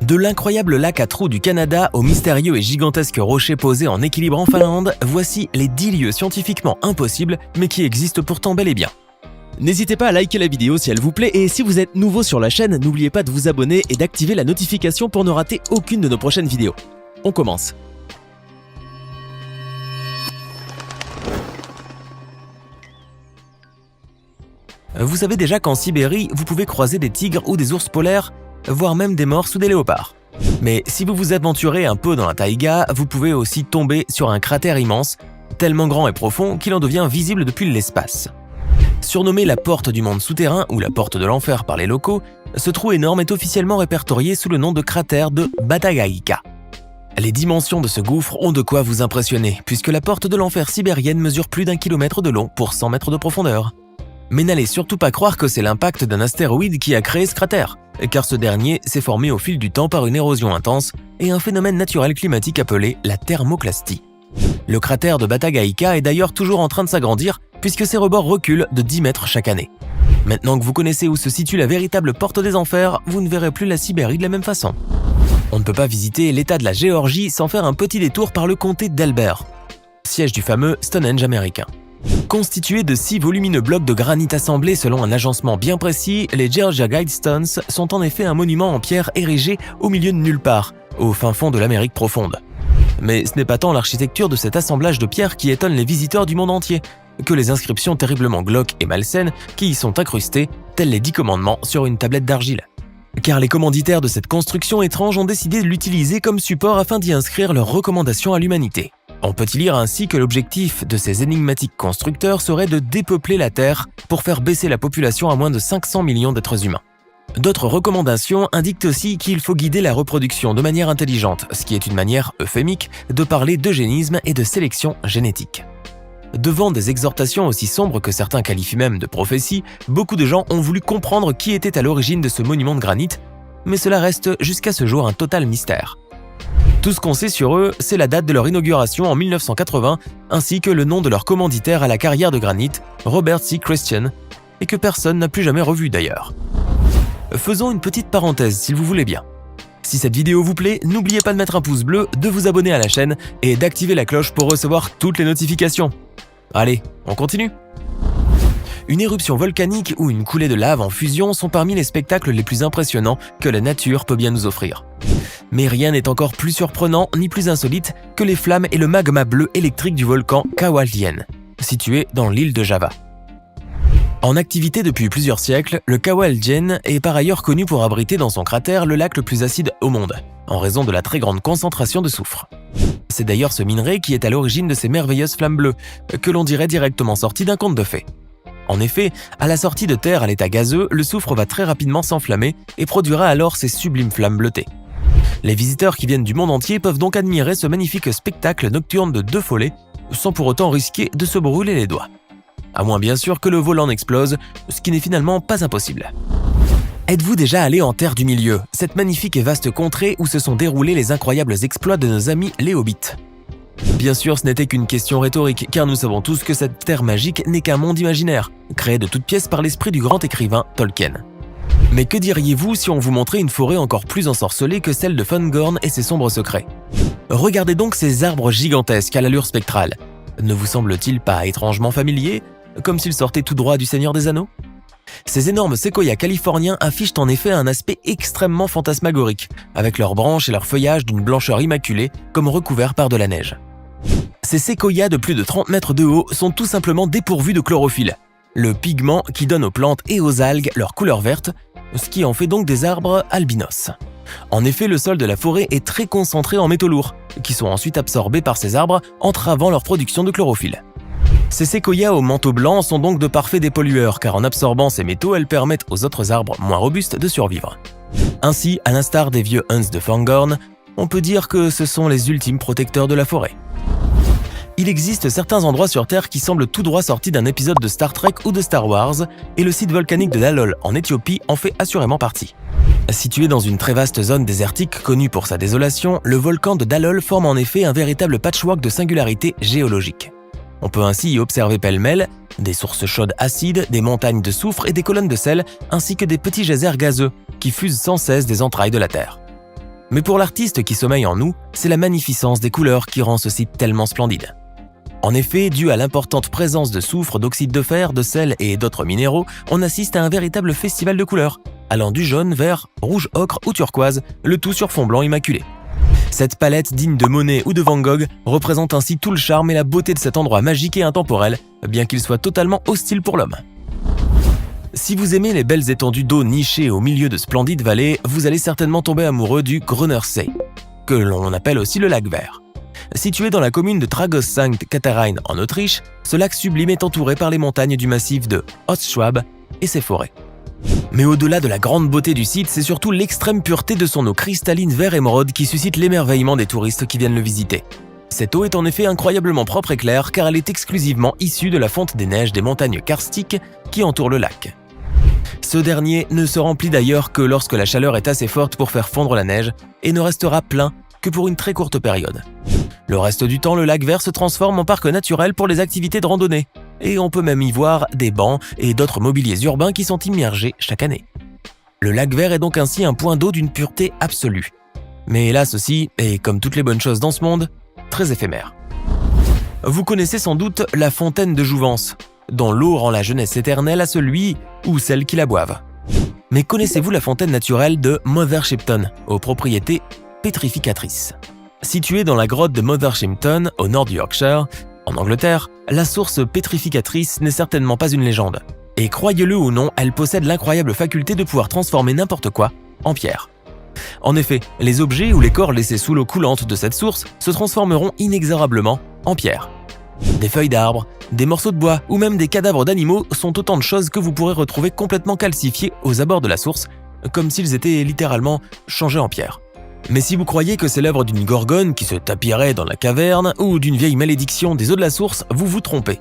De l'incroyable lac à trous du Canada aux mystérieux et gigantesques rochers posés en équilibre en Finlande, voici les 10 lieux scientifiquement impossibles, mais qui existent pourtant bel et bien. N'hésitez pas à liker la vidéo si elle vous plaît, et si vous êtes nouveau sur la chaîne, n'oubliez pas de vous abonner et d'activer la notification pour ne rater aucune de nos prochaines vidéos. On commence. Vous savez déjà qu'en Sibérie, vous pouvez croiser des tigres ou des ours polaires, voire même des morses ou des léopards. Mais si vous vous aventurez un peu dans la taïga, vous pouvez aussi tomber sur un cratère immense, tellement grand et profond qu'il en devient visible depuis l'espace. Surnommé la porte du monde souterrain ou la porte de l'enfer par les locaux, ce trou énorme est officiellement répertorié sous le nom de cratère de Batagaïka. Les dimensions de ce gouffre ont de quoi vous impressionner, puisque la porte de l'enfer sibérienne mesure plus d'1 kilomètre de long pour 100 mètres de profondeur. Mais n'allez surtout pas croire que c'est l'impact d'un astéroïde qui a créé ce cratère, car ce dernier s'est formé au fil du temps par une érosion intense et un phénomène naturel climatique appelé la thermoclastie. Le cratère de Batagaïka est d'ailleurs toujours en train de s'agrandir, puisque ses rebords reculent de 10 mètres chaque année. Maintenant que vous connaissez où se situe la véritable porte des enfers, vous ne verrez plus la Sibérie de la même façon. On ne peut pas visiter l'état de la Géorgie sans faire un petit détour par le comté d'Elber, siège du fameux Stonehenge américain. Constitués de 6 volumineux blocs de granit assemblés selon un agencement bien précis, les Georgia Guidestones sont en effet un monument en pierre érigé au milieu de nulle part, au fin fond de l'Amérique profonde. Mais ce n'est pas tant l'architecture de cet assemblage de pierres qui étonne les visiteurs du monde entier, que les inscriptions terriblement glauques et malsaines qui y sont incrustées, telles les 10 commandements sur une tablette d'argile. Car les commanditaires de cette construction étrange ont décidé de l'utiliser comme support afin d'y inscrire leurs recommandations à l'humanité. On peut y lire ainsi que l'objectif de ces énigmatiques constructeurs serait de dépeupler la Terre pour faire baisser la population à moins de 500 millions d'êtres humains. D'autres recommandations indiquent aussi qu'il faut guider la reproduction de manière intelligente, ce qui est une manière euphémique de parler d'eugénisme et de sélection génétique. Devant des exhortations aussi sombres que certains qualifient même de prophéties, beaucoup de gens ont voulu comprendre qui était à l'origine de ce monument de granit, mais cela reste jusqu'à ce jour un total mystère. Tout ce qu'on sait sur eux, c'est la date de leur inauguration en 1980, ainsi que le nom de leur commanditaire à la carrière de granit, Robert C. Christian, et que personne n'a plus jamais revu d'ailleurs. Faisons une petite parenthèse s'il vous voulez bien. Si cette vidéo vous plaît, n'oubliez pas de mettre un pouce bleu, de vous abonner à la chaîne et d'activer la cloche pour recevoir toutes les notifications. Allez, on continue. Une éruption volcanique ou une coulée de lave en fusion sont parmi les spectacles les plus impressionnants que la nature peut bien nous offrir. Mais rien n'est encore plus surprenant ni plus insolite que les flammes et le magma bleu électrique du volcan Kawaljen, situé dans l'île de Java. En activité depuis plusieurs siècles, le Kawaljen est par ailleurs connu pour abriter dans son cratère le lac le plus acide au monde, en raison de la très grande concentration de soufre. C'est d'ailleurs ce minerai qui est à l'origine de ces merveilleuses flammes bleues, que l'on dirait directement sorties d'un conte de fées. En effet, à la sortie de terre à l'état gazeux, le soufre va très rapidement s'enflammer et produira alors ces sublimes flammes bleutées. Les visiteurs qui viennent du monde entier peuvent donc admirer ce magnifique spectacle nocturne de 2 follets, sans pour autant risquer de se brûler les doigts. À moins bien sûr que le volant explose, ce qui n'est finalement pas impossible. Êtes-vous déjà allé en Terre du Milieu, cette magnifique et vaste contrée où se sont déroulés les incroyables exploits de nos amis les Hobbits? Bien sûr, ce n'était qu'une question rhétorique, car nous savons tous que cette terre magique n'est qu'un monde imaginaire, créé de toutes pièces par l'esprit du grand écrivain Tolkien. Mais que diriez-vous si on vous montrait une forêt encore plus ensorcelée que celle de Fungorn et ses sombres secrets? Regardez donc ces arbres gigantesques à l'allure spectrale. Ne vous semble-t-il pas étrangement familier, comme s'ils sortaient tout droit du Seigneur des Anneaux? Ces énormes séquoias californiens affichent en effet un aspect extrêmement fantasmagorique, avec leurs branches et leurs feuillages d'une blancheur immaculée, comme recouverts par de la neige. Ces séquoias de plus de 30 mètres de haut sont tout simplement dépourvus de chlorophylle, le pigment qui donne aux plantes et aux algues leur couleur verte, ce qui en fait donc des arbres albinos. En effet, le sol de la forêt est très concentré en métaux lourds, qui sont ensuite absorbés par ces arbres, entravant leur production de chlorophylle. Ces séquoias au manteau blanc sont donc de parfaits dépollueurs, car en absorbant ces métaux, elles permettent aux autres arbres moins robustes de survivre. Ainsi, à l'instar des vieux Huns de Fangorn, on peut dire que ce sont les ultimes protecteurs de la forêt. Il existe certains endroits sur Terre qui semblent tout droit sortis d'un épisode de Star Trek ou de Star Wars, et le site volcanique de Dalol en Éthiopie en fait assurément partie. Situé dans une très vaste zone désertique connue pour sa désolation, le volcan de Dalol forme en effet un véritable patchwork de singularité géologique. On peut ainsi y observer pêle-mêle des sources chaudes acides, des montagnes de soufre et des colonnes de sel, ainsi que des petits geysers gazeux qui fusent sans cesse des entrailles de la Terre. Mais pour l'artiste qui sommeille en nous, c'est la magnificence des couleurs qui rend ce site tellement splendide. En effet, dû à l'importante présence de soufre, d'oxyde de fer, de sel et d'autres minéraux, on assiste à un véritable festival de couleurs, allant du jaune, vert, rouge ocre ou turquoise, le tout sur fond blanc immaculé. Cette palette digne de Monet ou de Van Gogh représente ainsi tout le charme et la beauté de cet endroit magique et intemporel, bien qu'il soit totalement hostile pour l'homme. Si vous aimez les belles étendues d'eau nichées au milieu de splendides vallées, vous allez certainement tomber amoureux du Grünersee, que l'on appelle aussi le lac vert. Situé dans la commune de Tragoz-Sankt Katharin en Autriche, ce lac sublime est entouré par les montagnes du massif de Ostschwab et ses forêts. Mais au-delà de la grande beauté du site, c'est surtout l'extrême pureté de son eau cristalline vert émeraude qui suscite l'émerveillement des touristes qui viennent le visiter. Cette eau est en effet incroyablement propre et claire car elle est exclusivement issue de la fonte des neiges des montagnes karstiques qui entourent le lac. Ce dernier ne se remplit d'ailleurs que lorsque la chaleur est assez forte pour faire fondre la neige et ne restera plein que pour une très courte période. Le reste du temps, le lac vert se transforme en parc naturel pour les activités de randonnée. Et on peut même y voir des bancs et d'autres mobiliers urbains qui sont immergés chaque année. Le lac vert est donc ainsi un point d'eau d'une pureté absolue. Mais hélas aussi, et comme toutes les bonnes choses dans ce monde, très éphémère. Vous connaissez sans doute la fontaine de Jouvence, dont l'eau rend la jeunesse éternelle à celui ou celle qui la boivent. Mais connaissez-vous la fontaine naturelle de Mother Shipton, aux propriétés pétrificatrices? Située dans la grotte de Mother Shipton, au nord du Yorkshire, en Angleterre, la source pétrificatrice n'est certainement pas une légende. Et croyez-le ou non, elle possède l'incroyable faculté de pouvoir transformer n'importe quoi en pierre. En effet, les objets ou les corps laissés sous l'eau coulante de cette source se transformeront inexorablement en pierre. Des feuilles d'arbres, des morceaux de bois ou même des cadavres d'animaux sont autant de choses que vous pourrez retrouver complètement calcifiées aux abords de la source, comme s'ils étaient littéralement changés en pierre. Mais si vous croyez que c'est l'œuvre d'une gorgone qui se tapillerait dans la caverne ou d'une vieille malédiction des eaux de la source, vous vous trompez.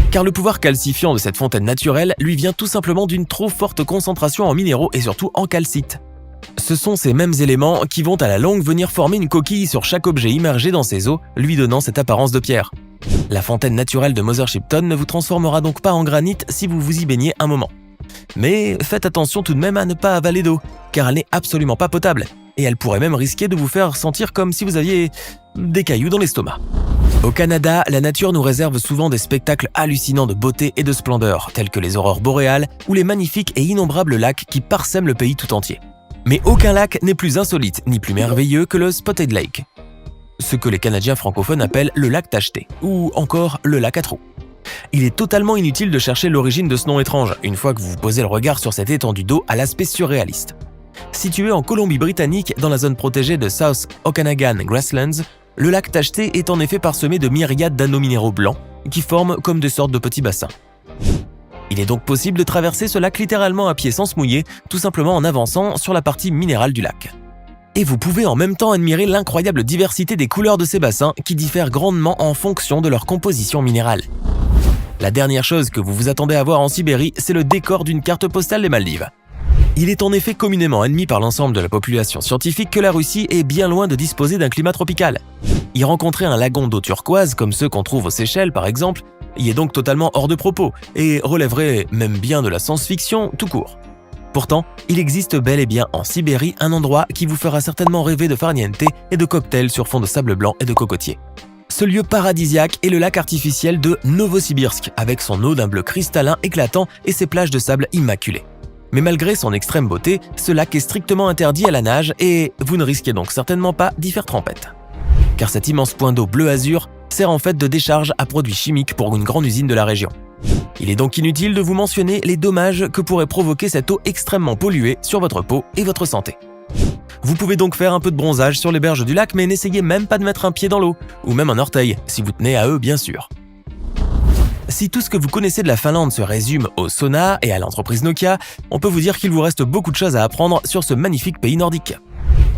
Car le pouvoir calcifiant de cette fontaine naturelle lui vient tout simplement d'une trop forte concentration en minéraux et surtout en calcite. Ce sont ces mêmes éléments qui vont à la longue venir former une coquille sur chaque objet immergé dans ces eaux, lui donnant cette apparence de pierre. La fontaine naturelle de Mother Shipton ne vous transformera donc pas en granit si vous vous y baignez un moment. Mais faites attention tout de même à ne pas avaler d'eau, car elle n'est absolument pas potable, et elle pourrait même risquer de vous faire sentir comme si vous aviez des cailloux dans l'estomac. Au Canada, la nature nous réserve souvent des spectacles hallucinants de beauté et de splendeur, tels que les aurores boréales ou les magnifiques et innombrables lacs qui parsèment le pays tout entier. Mais aucun lac n'est plus insolite ni plus merveilleux que le Spotted Lake, ce que les Canadiens francophones appellent le lac tacheté, ou encore le lac à trous. Il est totalement inutile de chercher l'origine de ce nom étrange, une fois que vous posez le regard sur cette étendue d'eau à l'aspect surréaliste. Situé en Colombie-Britannique, dans la zone protégée de South Okanagan Grasslands, le lac tacheté est en effet parsemé de myriades d'anneaux minéraux blancs qui forment comme des sortes de petits bassins. Il est donc possible de traverser ce lac littéralement à pied sans se mouiller, tout simplement en avançant sur la partie minérale du lac. Et vous pouvez en même temps admirer l'incroyable diversité des couleurs de ces bassins qui diffèrent grandement en fonction de leur composition minérale. La dernière chose que vous vous attendez à voir en Sibérie, c'est le décor d'une carte postale des Maldives. Il est en effet communément admis par l'ensemble de la population scientifique que la Russie est bien loin de disposer d'un climat tropical. Y rencontrer un lagon d'eau turquoise comme ceux qu'on trouve aux Seychelles par exemple, y est donc totalement hors de propos et relèverait même bien de la science-fiction tout court. Pourtant, il existe bel et bien en Sibérie un endroit qui vous fera certainement rêver de farniente et de cocktails sur fond de sable blanc et de cocotiers. Ce lieu paradisiaque est le lac artificiel de Novosibirsk, avec son eau d'un bleu cristallin éclatant et ses plages de sable immaculées. Mais malgré son extrême beauté, ce lac est strictement interdit à la nage et vous ne risquez donc certainement pas d'y faire trempette. Car cet immense point d'eau bleu azur sert en fait de décharge à produits chimiques pour une grande usine de la région. Il est donc inutile de vous mentionner les dommages que pourrait provoquer cette eau extrêmement polluée sur votre peau et votre santé. Vous pouvez donc faire un peu de bronzage sur les berges du lac, mais n'essayez même pas de mettre un pied dans l'eau, ou même un orteil, si vous tenez à eux bien sûr. Si tout ce que vous connaissez de la Finlande se résume au sauna et à l'entreprise Nokia, on peut vous dire qu'il vous reste beaucoup de choses à apprendre sur ce magnifique pays nordique.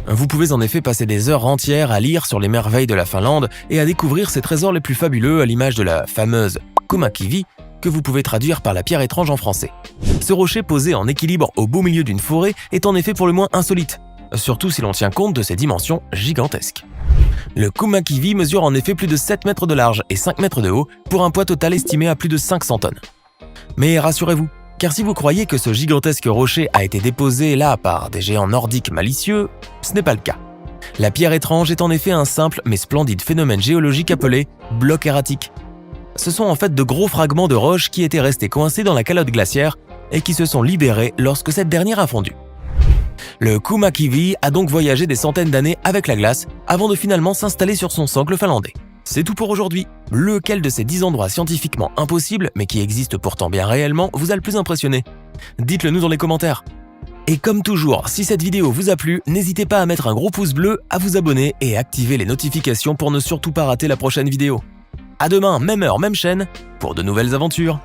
Vous pouvez en effet passer des heures entières à lire sur les merveilles de la Finlande et à découvrir ses trésors les plus fabuleux à l'image de la fameuse Kumakivi, que vous pouvez traduire par la pierre étrange en français. Ce rocher posé en équilibre au beau milieu d'une forêt est en effet pour le moins insolite, surtout si l'on tient compte de ses dimensions gigantesques. Le Kumakivi mesure en effet plus de 7 mètres de large et 5 mètres de haut pour un poids total estimé à plus de 500 tonnes. Mais rassurez-vous, car si vous croyez que ce gigantesque rocher a été déposé là par des géants nordiques malicieux, ce n'est pas le cas. La pierre étrange est en effet un simple mais splendide phénomène géologique appelé bloc erratique. Ce sont en fait de gros fragments de roche qui étaient restés coincés dans la calotte glaciaire et qui se sont libérés lorsque cette dernière a fondu. Le Kumakivi a donc voyagé des centaines d'années avec la glace avant de finalement s'installer sur son socle finlandais. C'est tout pour aujourd'hui. Lequel de ces 10 endroits scientifiquement impossibles, mais qui existent pourtant bien réellement, vous a le plus impressionné? Dites-le nous dans les commentaires. Et comme toujours, si cette vidéo vous a plu, n'hésitez pas à mettre un gros pouce bleu, à vous abonner et activer les notifications pour ne surtout pas rater la prochaine vidéo. À demain, même heure, même chaîne, pour de nouvelles aventures.